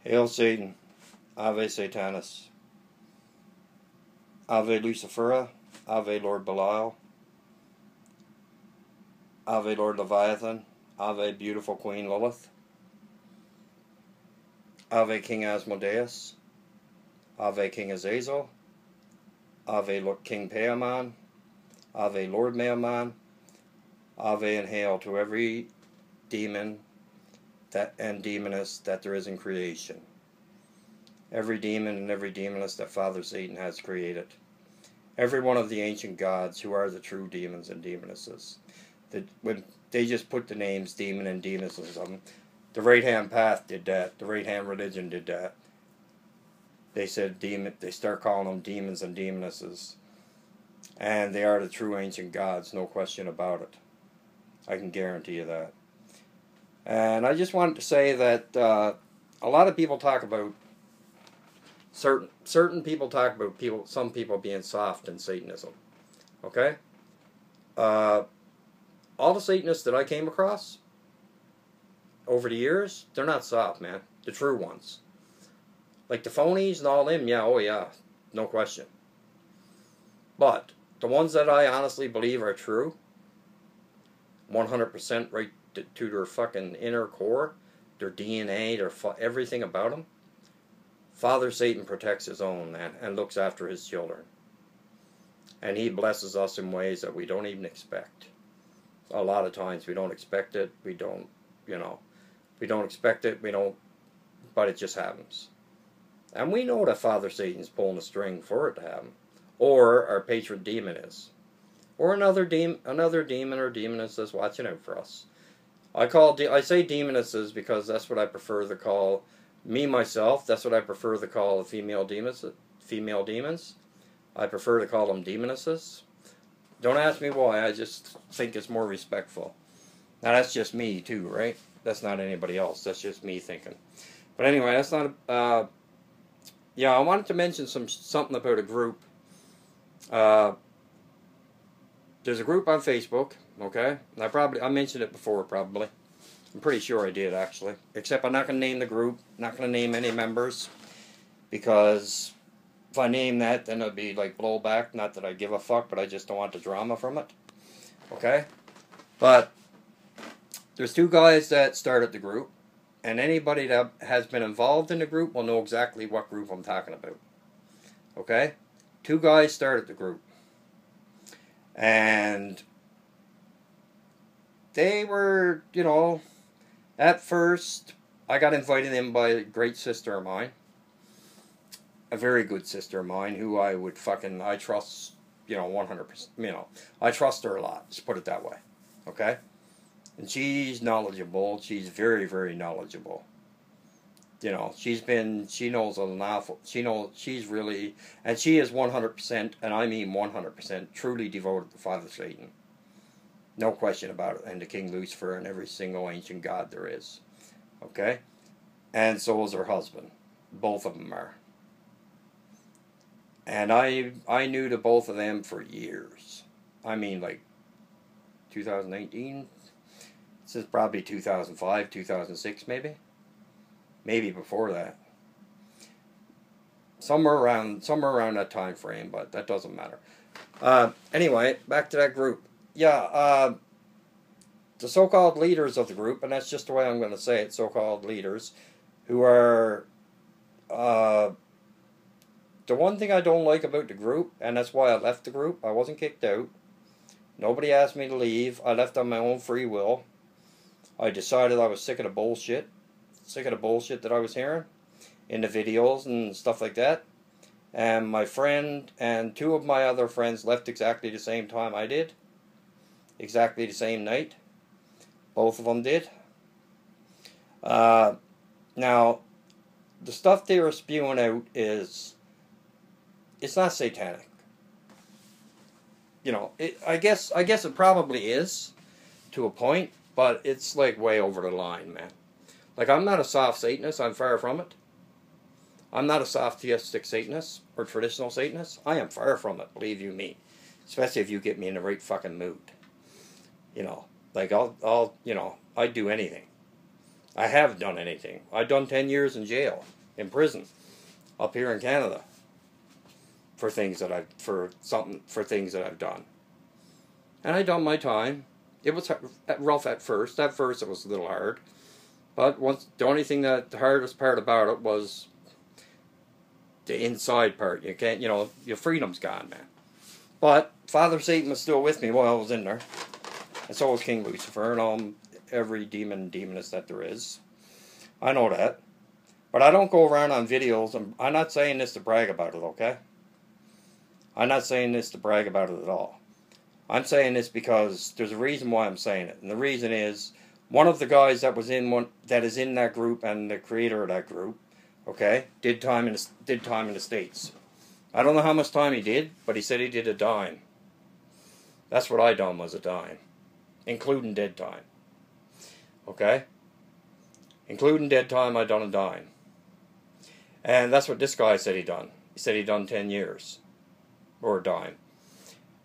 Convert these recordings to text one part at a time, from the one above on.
Hail Satan, Ave Satanis, Ave Lucifera, Ave Lord Belial, Ave Lord Leviathan, Ave Beautiful Queen Lilith, Ave King Asmodeus, Ave King Azazel, Ave King Paimon, Ave Lord Maimon, Ave and hail to every demon and demoness that there is in creation. Every demon and every demoness that Father Satan has created. Every one of the ancient gods who are the true demons and demonesses. When they just put the names demon and demonesses on them. The right hand path did that. The right hand religion did that. They said demon. They start calling them demons and demonesses. And they are the true ancient gods, no question about it. I can guarantee you that. And I just wanted to say that a lot of people talk about certain people talk about some people being soft in Satanism. Okay? All the Satanists that I came across over the years, they're not soft, man. The true ones. Like the phonies and all them, yeah, oh yeah, no question. But the ones that I honestly believe are true, 100% right to their fucking inner core, their DNA, everything about them, Father Satan protects his own, man, and looks after his children. And he blesses us in ways that we don't even expect. A lot of times we don't expect it, we don't expect it, but it just happens. And we know that Father Satan's pulling a string for it to happen. Or our patron demon is. Or another demon or demoness that's watching out for us. I say demonesses because that's what I prefer to call me myself. That's what I prefer to call the female demons. I prefer to call them demonesses. Don't ask me why. I just think it's more respectful. Now that's just me too, right? That's not anybody else. That's just me thinking. But anyway, that's not. Yeah, I wanted to mention something about a group. There's a group on Facebook, okay? And I mentioned it before, probably. I'm pretty sure I did, actually. Except I'm not going to name the group. Not going to name any members. Because if I name that, then it'll be like blowback. Not that I give a fuck, but I just don't want the drama from it. Okay? But there's two guys that started the group. And anybody that has been involved in the group will know exactly what group I'm talking about. Okay? Two guys started the group. And they were, at first, I got invited in by a great sister of mine. A very good sister of mine who I trust, 100%. I trust her a lot, let's put it that way. Okay? And she's knowledgeable. She's very, very knowledgeable. She knows enough. She's really, and she is 100%, and I mean 100%, truly devoted to Father Satan. No question about it. And to King Lucifer and every single ancient god there is. Okay? And so is her husband. Both of them are. And I knew the both of them for years. I mean, like, 2019? This is probably 2005, 2006 maybe. Maybe before that. Somewhere around that time frame, but that doesn't matter. Anyway, back to that group. Yeah, the so-called leaders of the group, and that's just the way I'm going to say it, so-called leaders, who are, the one thing I don't like about the group, and that's why I left the group, I wasn't kicked out. Nobody asked me to leave. I left on my own free will. I decided I was sick of the bullshit. Sick of the bullshit that I was hearing in the videos and stuff like that. And my friend and two of my other friends left exactly the same time I did. Exactly the same night. Both of them did. Now, the stuff they were spewing out it's not satanic. I guess it probably is to a point, but it's like way over the line, man. Like, I'm not a soft Satanist. I'm far from it. I'm not a soft theistic Satanist or traditional Satanist. I am far from it, believe you me. Especially if you get me in the right fucking mood. Like, I'd do anything. I have done anything. I've done 10 years in jail, in prison, up here in Canada, for things that I've done. And I done my time. It was rough at first. At first it was a little hard. But the only thing the hardest part about it was the inside part. You can't, your freedom's gone, man. But Father Satan was still with me while I was in there. And so was King Lucifer and every demon and demoness that there is. I know that. But I don't go around on videos. I'm not saying this to brag about it, okay? I'm not saying this to brag about it at all. I'm saying this because there's a reason why I'm saying it. And the reason is, one of the guys that is in that group and the creator of that group, okay, did time in the States. I don't know how much time he did, but he said he did a dime. That's what I done, was a dime. Including dead time. Okay? Including dead time, I done a dime. And that's what this guy said he done. He said he done 10 years. Or a dime.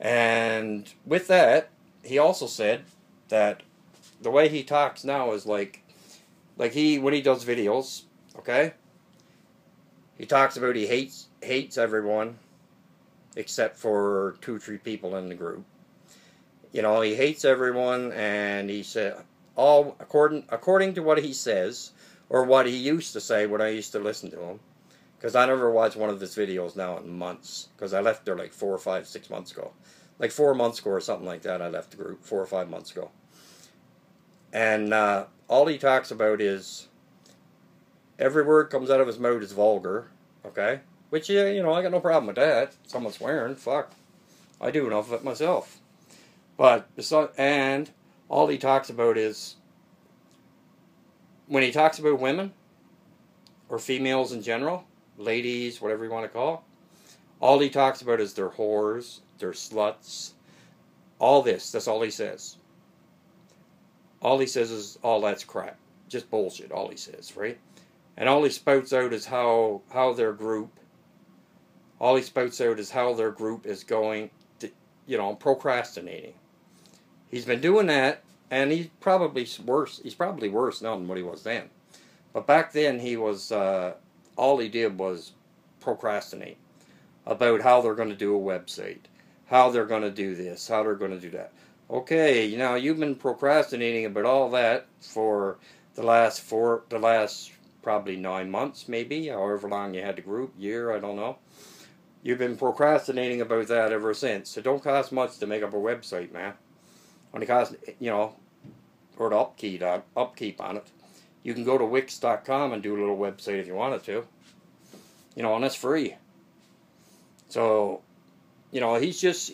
And with that, he also said that the way he talks now is like when he does videos, okay? He talks about he hates everyone except for 2 or 3 people in the group. He hates everyone, and he said according to what he says, or what he used to say when I used to listen to him, because I never watched one of his videos now in months, because I left there like 4 or 5, 6 months ago. Like 4 months ago or something like that, I left the group 4 or 5 months ago. And all he talks about is, every word comes out of his mouth is vulgar, okay? Which, I got no problem with that. Someone swearing, fuck. I do enough of it myself. But, and all he talks about is, when he talks about women, or females in general, ladies, whatever you want to call, all he talks about is their whores, their sluts, all this. That's all he says. All he says is, all that's crap. Just bullshit, all he says, right? And all he spouts out is how their group is going to, procrastinating. He's been doing that, and he's probably worse. He's probably worse now than what he was then. But back then, he was, all he did was procrastinate about how they're going to do a website, how they're going to do this, how they're going to do that. Okay, you've been procrastinating about all that for the last probably 9 months, maybe, however long you had the group, year, I don't know. You've been procrastinating about that ever since. It don't cost much to make up a website, man. Only costs, or the upkeep on it. You can go to Wix.com and do a little website if you wanted to. And that's free. So, he's just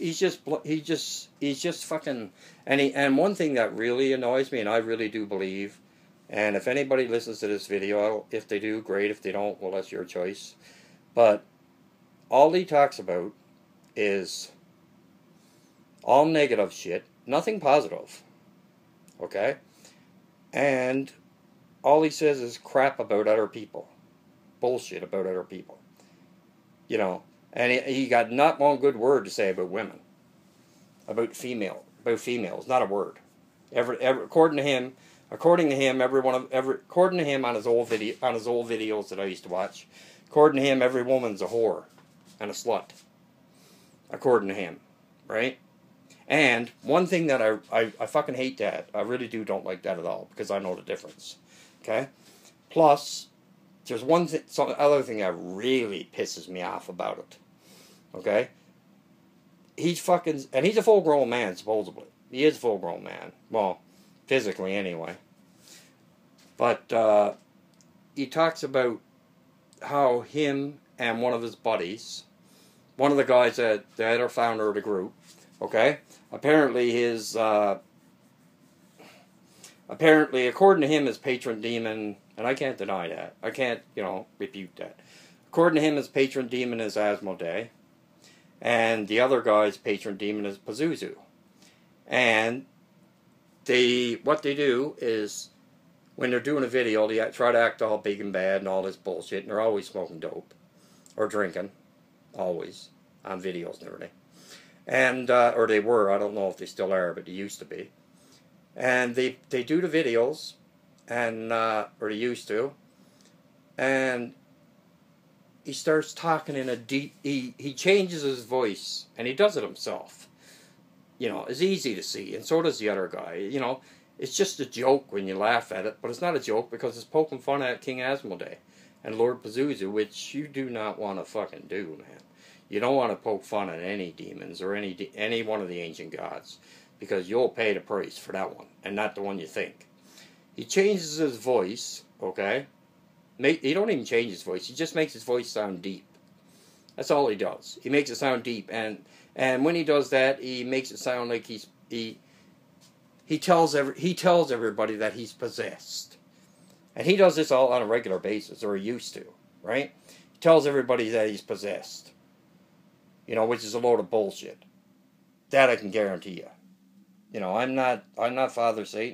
fucking, and one thing that really annoys me, and I really do believe, and if anybody listens to this video, if they do, great. If they don't, well, that's your choice. But all he talks about is all negative shit, nothing positive. Okay? And all he says is crap about other people. Bullshit about other people. And he got not one good word to say about women. About females, not a word. According to him, according to him on his old videos that I used to watch, according to him, every woman's a whore and a slut. According to him, right? And one thing that I fucking hate that. I really don't like that at all, because I know the difference. Okay? Plus, there's some other thing that really pisses me off about it. Okay? He's a full-grown man, supposedly. He is a full-grown man. Well, physically anyway. But he talks about how him and one of his buddies, one of the guys that are founder of the group, okay? Apparently according to him, his patron demon, and I can't deny that. I can't, refute that. According to him, his patron demon is Asmodee. And the other guy's patron demon is Pazuzu. And what they do is, when they're doing a video, they try to act all big and bad and all this bullshit, and they're always smoking dope. Or drinking. Always. On videos and everything. And, or they were, I don't know if they still are, but they used to be. And they do the videos, and or he used to, and he starts talking in a deep. He changes his voice, and he does it himself. You know, it's easy to see, and so does the other guy. You know, it's just a joke when you laugh at it, but it's not a joke because it's poking fun at King Asmodee and Lord Pazuzu, which you do not want to fucking do, man. You don't want to poke fun at any demons or any one of the ancient gods, because you'll pay the price for that one, and not the one you think. He changes his voice, okay? He don't even change his voice. He just makes his voice sound deep. That's all he does. He makes it sound deep, and when he does that, he makes it sound like he tells everybody that he's possessed. And he does this all on a regular basis, or he used to, right? He tells everybody that he's possessed. You know, which is a load of bullshit. That I can guarantee you. You know, I'm not Father Satan.